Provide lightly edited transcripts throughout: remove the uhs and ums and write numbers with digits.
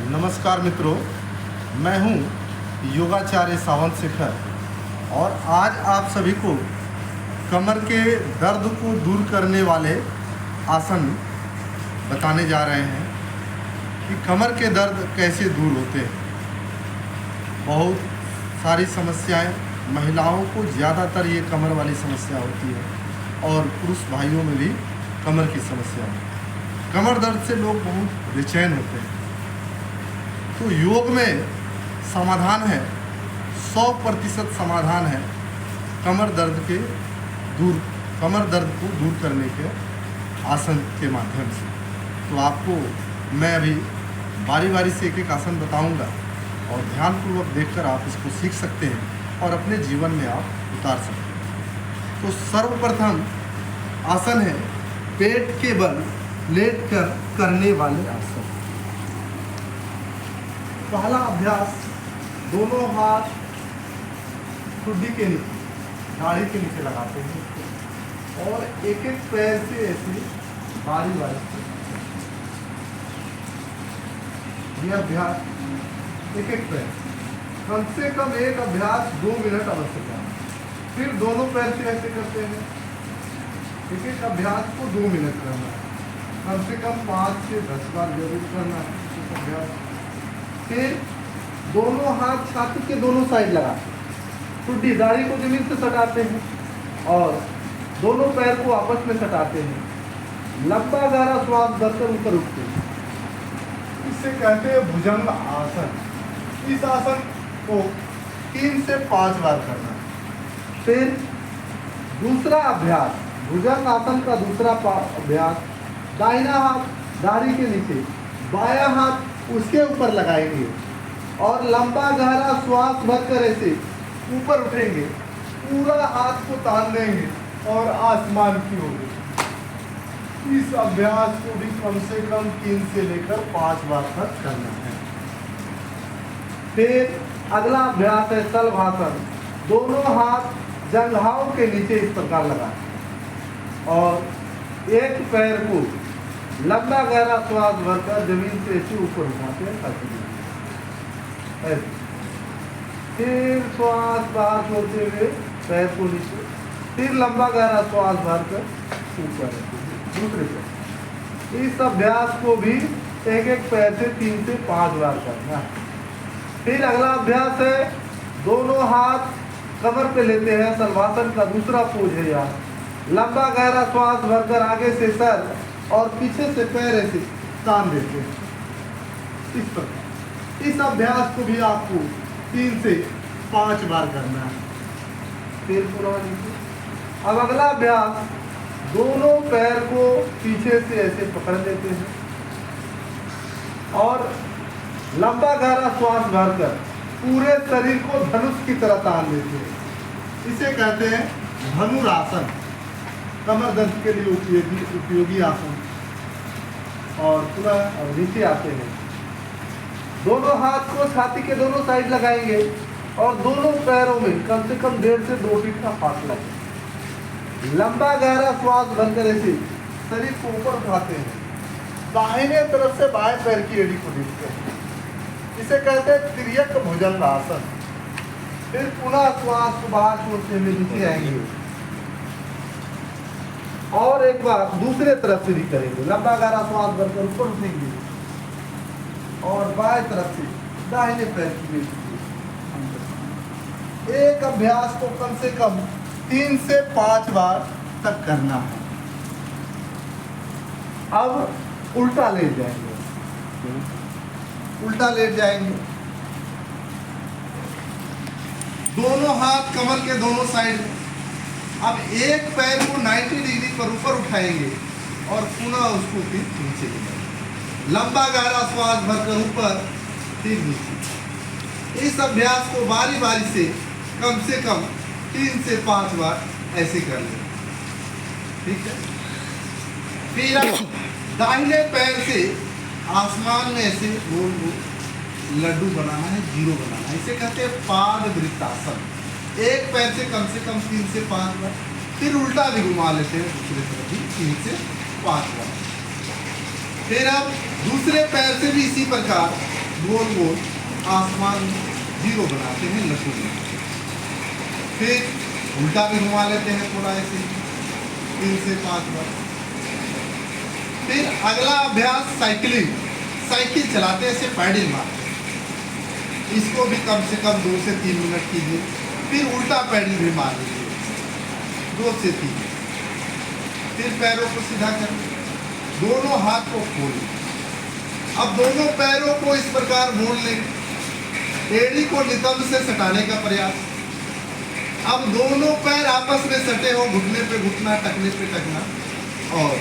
नमस्कार मित्रों, मैं हूं योगाचार्य सावंत शेखर और आज आप सभी को कमर के दर्द को दूर करने वाले आसन बताने जा रहे हैं कि कमर के दर्द कैसे दूर होते हैं। बहुत सारी समस्याएं, महिलाओं को ज़्यादातर ये कमर वाली समस्या होती है और पुरुष भाइयों में भी कमर की समस्या है। कमर दर्द से लोग बहुत बेचैन होते हैं, तो योग में समाधान है, 100% समाधान है कमर दर्द को दूर करने के आसन के माध्यम से। तो आपको मैं अभी बारी बारी से एक एक आसन बताऊंगा और ध्यानपूर्वक देखकर आप इसको सीख सकते हैं और अपने जीवन में आप उतार सकते हैं। तो सर्वप्रथम आसन है पेट के बल लेटकर करने वाले आसन। पहला अभ्यास, दोनों हाथ ठुड्डी के नीचे, दाढ़ी के नीचे लगाते हैं और एक एक पैर से ऐसे बारी बारी से यह अभ्यास एक एक पैर, कम से कम एक अभ्यास 2 मिनट अवश्य करें। फिर दोनों पैर से ऐसे करते हैं, एक एक अभ्यास को 2 मिनट करना है, कम से कम 5 से 10 बार जरूर करना है इस अभ्यास। फिर दोनों हाथ छाती के दोनों साइड लगाते हैं, ठुड्डी दाढ़ी को जमीन से सटाते हैं और दोनों पैर को आपस में सटाते हैं, लंबा गहरा श्वास भरकर ऊपर उठते हैं। इसे कहते हैं भुजंग आसन। इस आसन को 3 से 5 बार करना है। फिर दूसरा अभ्यास, भुजंग आसन का दूसरा अभ्यास, दाहिना हाथ दाढ़ी के नीचे, बायां हाथ उसके ऊपर लगाएंगे और लंबा गहरा श्वास भरकर ऐसे ऊपर उठेंगे, पूरा हाथ को तान देंगे और आसमान की ओर। इस अभ्यास को भी कम से कम 3 से लेकर 5 बार तक करना है। फिर अगला अभ्यास है शलभासन। दोनों हाथ जंघाओं के नीचे इस प्रकार लगाएं और एक पैर को लंबा गहरा श्वास भरकर जमीन से ऐसे ऊपर उठाते हैं। फिर श्वास बाहर छोड़ते हुए पैर को नीचे, फिर लंबा गहरा श्वास भरकर ऊपर दूसरे पैर। इस अभ्यास को भी एक एक पैर से 3 से 5 बार करना है। फिर अगला अभ्यास है दोनों हाथ कमर पे लेते हैं, शलभासन का दूसरा पोज है। यार लंबा गहरा श्वास भरकर आगे से सर और पीछे से पैर ऐसे तान देते हैं इस प्रकार। इस अभ्यास को भी आपको 3 से 5 बार करना है। फिर पूरा नीचे। अब अगला अभ्यास, दोनों पैर को पीछे से ऐसे पकड़ लेते हैं और लंबा गहरा श्वास भरकर पूरे शरीर को धनुष की तरह तान देते हैं। इसे कहते हैं धनुरासन, कमर दर्द के लिए उपयोगी आसन। और पुनः नीचे आते हैं, दोनों हाथ को छाती के दोनों साइड लगाएंगे और दोनों पैरों में कम से कम 1.5 से 2 फीट का फासला है। लंबा गहरा श्वास भरकर ऐसे शरीर को ऊपर उठाते हैं, दाहिने तरफ से बाएं पैर की एड़ी को देखते हैं। इसे कहते हैं तिर्यक भुजंग आसन। फिर पुनः श्वास को बाहर छोड़ते हुए नीचे आएंगे और एक बार दूसरे तरफ से भी करेंगे, लंबा गहरा श्वास भरकर ऊपर उठेंगे और बाएं तरफ से दाहिने पैर की एक अभ्यास को कम से कम 3 से 5 बार तक करना है। अब उल्टा लेट जाएंगे, उल्टा लेट जाएंगे, दोनों हाथ कमर के दोनों साइड। अब एक पैर को 90 डिग्री पर ऊपर उठाएंगे और पुनः उसको फिर नीचे ले जाएंगे, लंबा गहरा श्वास भरकर ऊपर फिर नीचे। इस अभ्यास को बारी बारी से कम 3 से 5 बार ऐसे कर लें। ठीक है। फिर अब दाहिने पैर से आसमान में ऐसे गोल गोल लड्डू बनाना है, जीरो बनाना है। इसे कहते हैं पाद वृत्तासन। एक पैर से कम 3 से 5 बार, फिर उल्टा भी घुमा लेते हैं दूसरे तरफ भी 3 से 5 बार। फिर अब दूसरे पैर से भी इसी प्रकार गोल गोल आसमान जीरो बनाते हैं लघु में। फिर उल्टा भी घुमा लेते हैं थोड़ा ऐसे 3 से 5 बार। फिर अगला अभ्यास साइकिलिंग, साइकिल चलाते ऐसे पैडल मारते, इसको भी कम से कम 2 से 3 मिनट कीजिए। फिर उल्टा पैडल भी मार लीजिए 2 से 3। फिर पैरों को सीधा करें, दोनों हाथ को खोलें। अब दोनों पैरों को इस प्रकार मोड़ लें, एड़ी को नितंब से सटाने का प्रयास। अब दोनों पैर आपस में सटे हो, घुटने पे घुटना, टखने पे टखना, और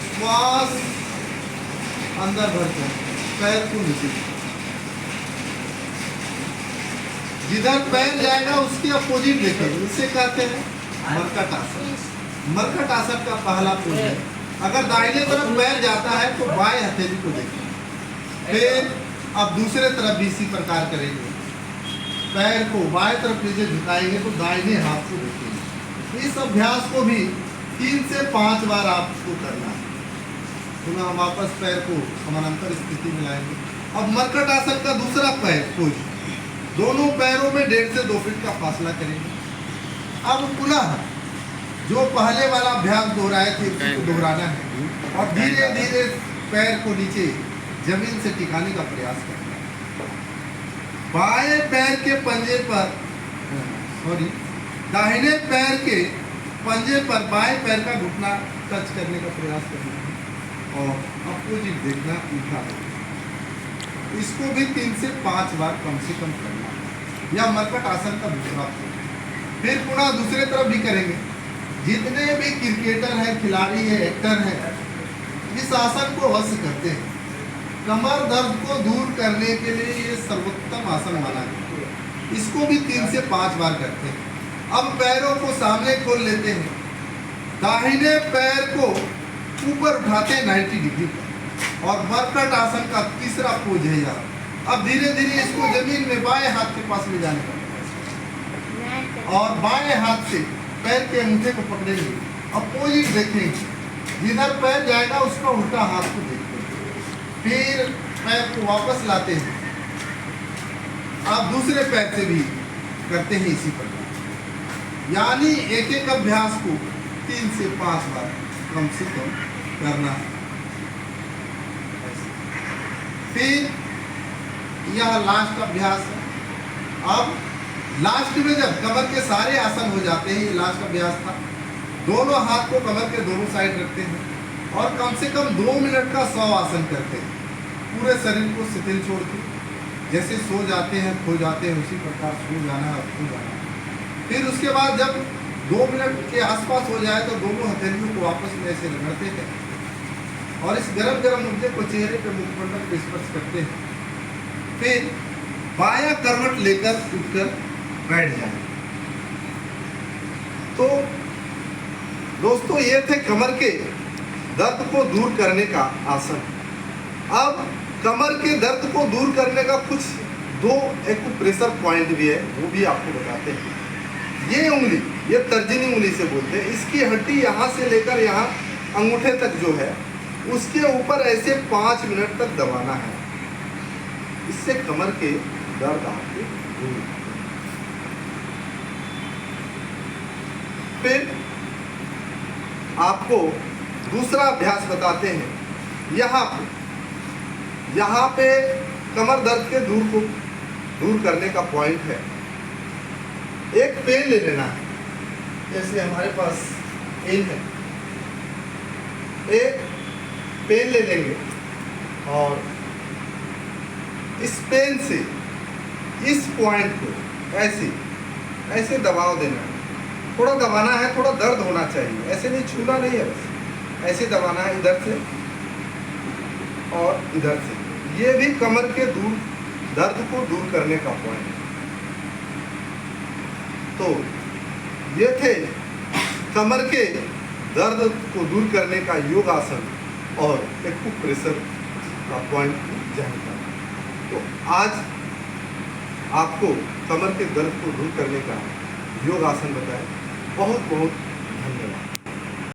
श्वास अंदर भरकर पैर को नीचे। जिधर पैर जाएगा उसके अपोजिट देखें, इसे कहते हैं मरकट आसन। मरकट आसन का पहला पोज है। अगर दाहिने तरफ पैर जाता है तो बाएं हथेली को देखें। फिर अब दूसरे तरफ भी इसी प्रकार करेंगे, पैर को बाएं तरफ नीचे झुकाएंगे तो दाहिने हाथ को देखेंगे। इस अभ्यास को भी 3 से 5 बार आपको करना है। पुनः वापस पैर को समानांतर स्थिति में लाएंगे। अब मरकट आसन का दूसरा पैर पोज, दोनों पैरों में 1.5 से 2 फीट का फासला करेंगे। अब पुनः जो पहले वाला अभ्यास दोहराए थे उसको दोहराना है और धीरे धीरे पैर को नीचे जमीन से टिकाने का प्रयास करना है। बाएं पैर के पंजे पर दाहिने पैर के पंजे पर बाएं पैर का घुटना टच करने का प्रयास करना है और अपोजिट देखना, उल्टा। इसको भी 3 से 5 बार कम से कम करना है। यह मरकट आसन का दूसरा पोज। फिर पुनः दूसरे तरफ भी करेंगे। जितने भी क्रिकेटर हैं, खिलाड़ी हैं, एक्टर हैं, इस आसन को अवश्य करते हैं। कमर दर्द को दूर करने के लिए ये सर्वोत्तम आसन माना है। इसको भी 3 से 5 बार करते हैं। अब पैरों को सामने खोल लेते हैं, दाहिने पैर को ऊपर उठाते हैं 90 डिग्री पर, और मरकट आसन का तीसरा पोज है यहाँ। अब धीरे धीरे इसको जमीन में बाएं हाथ के पास ले जाने का प्रयास और बाएं हाथ से पैर के अंगूठे को पकड़ेंगे, अपोजिट देखेंगे। जिधर पैर जाएगा उसका उल्टा हाथ को देखेंगे। फिर पैर को वापस लाते हैं। आप दूसरे पैर से भी करते हैं इसी प्रकार, यानी एक एक अभ्यास को 3 से 5 बार कम से कम करना है। फिर यह लास्ट अभ्यास है। अब लास्ट में जब कमर के सारे आसन हो जाते हैं, ये लास्ट अभ्यास था, दोनों हाथ को कमर के दोनों साइड रखते हैं और कम से कम 2 मिनट का 100 आसन करते हैं। पूरे शरीर को शिथिल छोड़ के, जैसे सो जाते हैं, खो जाते हैं, उसी प्रकार सो जाना है और खो जाना है। फिर उसके बाद जब 2 मिनट के आसपास हो जाए तो दोनों हथेलियों को आपस में ऐसे रगड़ते हैं और इस गरम गरम मुद्दे को चेहरे पे, मुखमंडल पे स्पर्श करते हैं। फिर बायां करवट लेकर उठकर बैठ जाए। तो दोस्तों, ये थे कमर के दर्द को दूर करने का आसन। अब कमर के दर्द को दूर करने का कुछ 2 एक्यूप्रेशर पॉइंट भी है, वो भी आपको बताते हैं। ये उंगली, ये तर्जनी उंगली से बोलते हैं, इसकी हड्डी यहाँ से लेकर यहाँ अंगूठे तक जो है, उसके ऊपर ऐसे 5 मिनट तक दबाना है। इससे कमर के दर्द आपके दूर। फिर आपको दूसरा अभ्यास बताते हैं। यहाँ पे कमर दर्द के दूर करने का पॉइंट है। एक पेन ले लेना है, जैसे हमारे पास पेन है, एक पेन ले लेंगे और इस पेन से इस पॉइंट को ऐसे दबाव देना है। थोड़ा दबाना है, थोड़ा दर्द होना चाहिए, ऐसे नहीं, छूना नहीं है, बस ऐसे दबाना है, इधर से और इधर से। ये भी कमर के दर्द को दूर करने का पॉइंट है। तो ये थे कमर के दर्द को दूर करने का योगासन और एक्यूप्रेशर का पॉइंट की जानकारी। तो आज आपको कमर के दर्द को दूर करने का योगासन बताएं। बहुत बहुत धन्यवाद।